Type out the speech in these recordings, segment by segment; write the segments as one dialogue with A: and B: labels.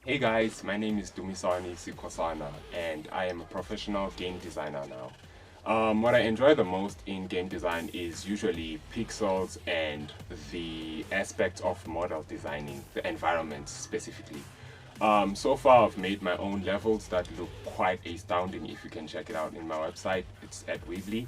A: Hey guys, my name is Dumisani Sikhosana and I am a professional game designer now. What I enjoy the most in game design is usually pixels and the aspect of model designing, the environment specifically. So far I've made my own levels that look quite astounding. If you can check it out in my website, it's at Weebly.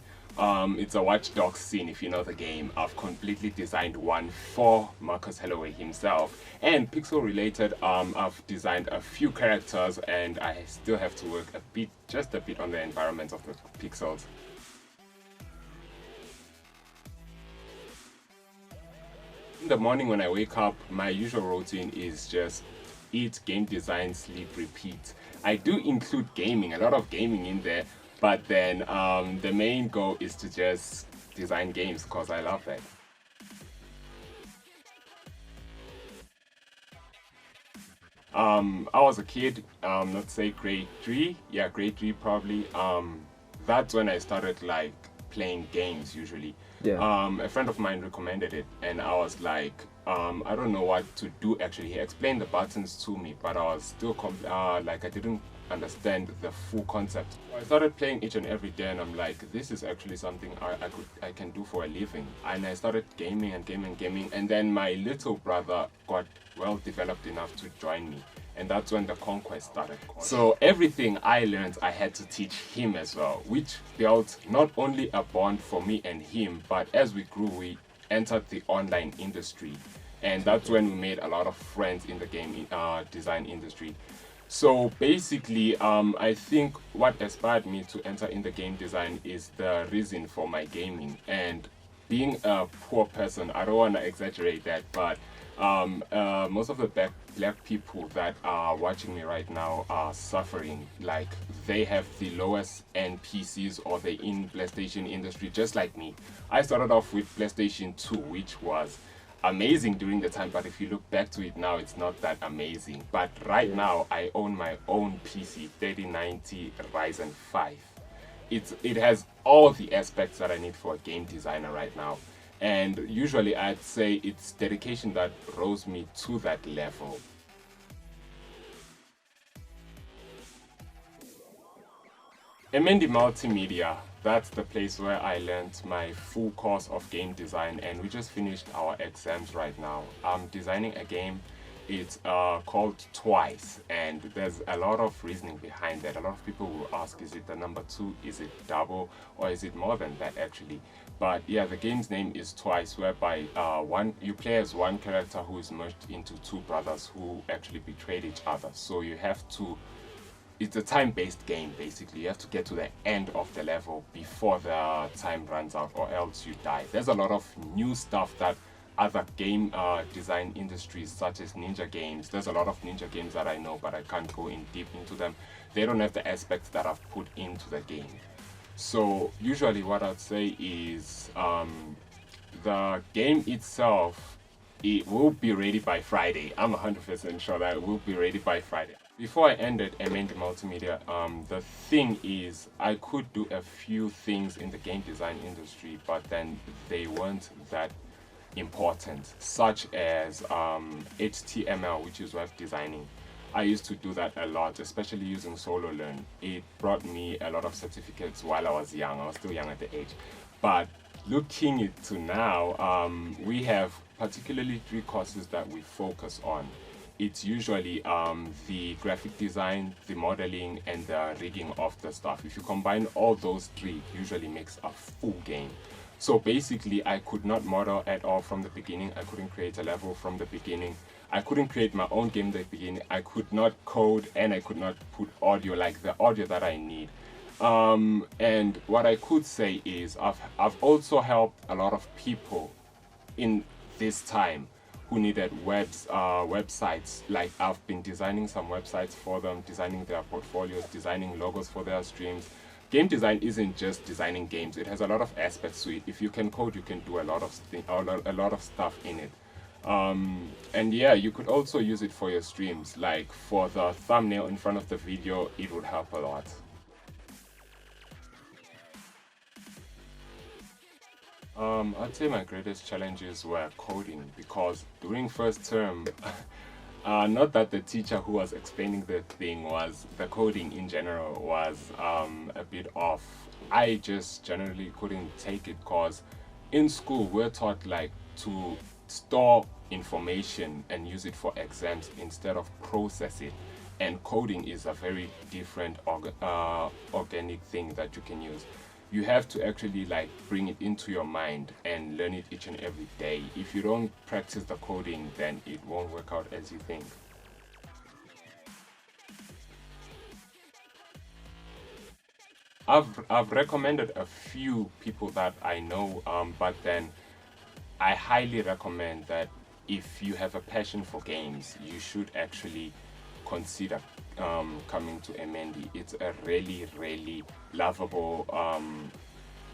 A: It's a Watch Dogs scene if you know the game. I've completely designed one for Marcus Holloway himself. And pixel related, I've designed a few characters and I still have to work just a bit on the environment of the pixels. In the morning when I wake up, my usual routine is just eat, game design, sleep, repeat. I do include gaming, a lot of gaming in there, but then the main goal is to just design games because I love that. I was a kid, let's say grade 3, yeah, grade 3 probably. That's when I started like playing games usually.
B: Yeah.
A: A friend of mine recommended it, and I was like, I don't know what to do actually. He explained the buttons to me, but I was still like I didn't understand the full concept. I started playing each and every day, and I'm like, this is actually something I can do for a living. And I started gaming and gaming, and then my little brother got well developed enough to join me, and that's when the conquest started. So everything I learned, I had to teach him as well, which built not only a bond for me and him, but as we grew, we entered the online industry, and that's when we made a lot of friends in the game design industry. So basically, I think what inspired me to enter in the game design is the reason for my gaming. And being a poor person, I don't want to exaggerate that, but most of the black people that are watching me right now are suffering. Like they have the lowest end PCs or they're in PlayStation industry just like me. I started off with PlayStation 2, which was amazing during the time, but if you look back to it now, it's not that amazing. But right now I own my own PC, 3090 Ryzen 5. It has all the aspects that I need for a game designer right now, and usually I'd say it's dedication that rose me to that level. Emendy Multimedia, that's the place where I learned my full course of game design, and we just finished our exams right now. I'm designing a game. It's called Twice, and there's a lot of reasoning behind that. A lot of people will ask, is it the number 2, is it double, or is it more than that actually? But yeah, the game's name is Twice, whereby you play as one character who is merged into two brothers who actually betrayed each other. So you have to it's a time-based game basically. You have to get to the end of the level before the time runs out, or else you die. There's a lot of new stuff that other game design industries such as ninja games, there's a lot of ninja games that I know, but I can't go in deep into them. They don't have the aspects that I've put into the game. So usually what I'd say is the game itself, it will be ready by Friday. I'm 100% sure that it will be ready by Friday. Before I ended Emendy Multimedia, the thing is I could do a few things in the game design industry, but then they weren't that important, such as HTML, which is web designing. I used to do that a lot, especially using Solo Learn. It brought me a lot of certificates while I was young. I was still young at the age. But looking into now, we have particularly 3 courses that we focus on. It's usually the graphic design, the modeling, and the rigging of the stuff. If you combine all those 3, usually makes a full game. So basically, I could not model at all from the beginning. I couldn't create a level from the beginning. I couldn't create my own game at the beginning. I could not code, and I could not put audio, like the audio that I need. And what I could say is I've also helped a lot of people in this time who needed websites. Like I've been designing some websites for them, designing their portfolios, designing logos for their streams. Game design isn't just designing games. It has a lot of aspects to it. If you can code, you can do a lot of stuff in it. And yeah, you could also use it for your streams. Like for the thumbnail in front of the video, it would help a lot. I'd say my greatest challenges were coding, because during first term Not that the teacher who was explaining the thing was the coding in general was a bit off. I just generally couldn't take it because in school we're taught like to store information and use it for exams instead of process it. And coding is a very different organic thing that you can use. You have to actually like bring it into your mind and learn it each and every day. If you don't practice the coding, then it won't work out as you think. I've recommended a few people that I know, but then I highly recommend that if you have a passion for games, you should actually consider coming to Emendy. It's a really, really lovable.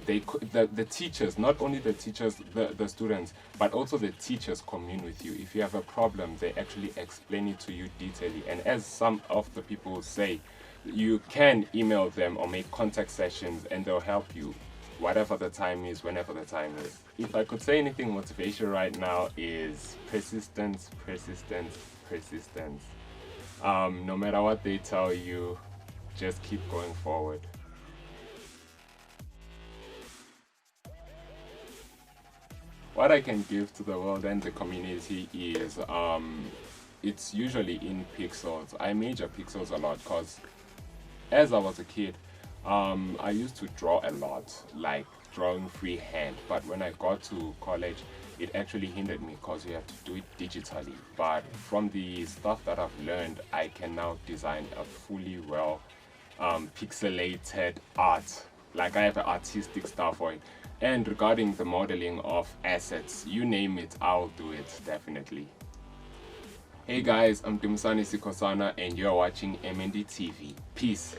A: The teachers, not only the teachers, the students, but also the teachers commune with you. If you have a problem, they actually explain it to you detailedly. And as some of the people say, you can email them or make contact sessions and they'll help you whatever the time is, whenever the time is. If I could say anything motivation right now is persistence, persistence, persistence. No matter what they tell you, just keep going forward. What I can give to the world and the community is it's usually in pixels. I major pixels a lot because as I was a kid, I used to draw a lot, like drawing freehand. But when I got to college, it actually hindered me because you have to do it digitally. But from the stuff that I've learned, I can now design a fully well pixelated art. Like I have an artistic style for it. And regarding the modeling of assets, you name it, I'll do it definitely. Hey guys, I'm Dumisani Sikhosana and you're watching MND TV. Peace.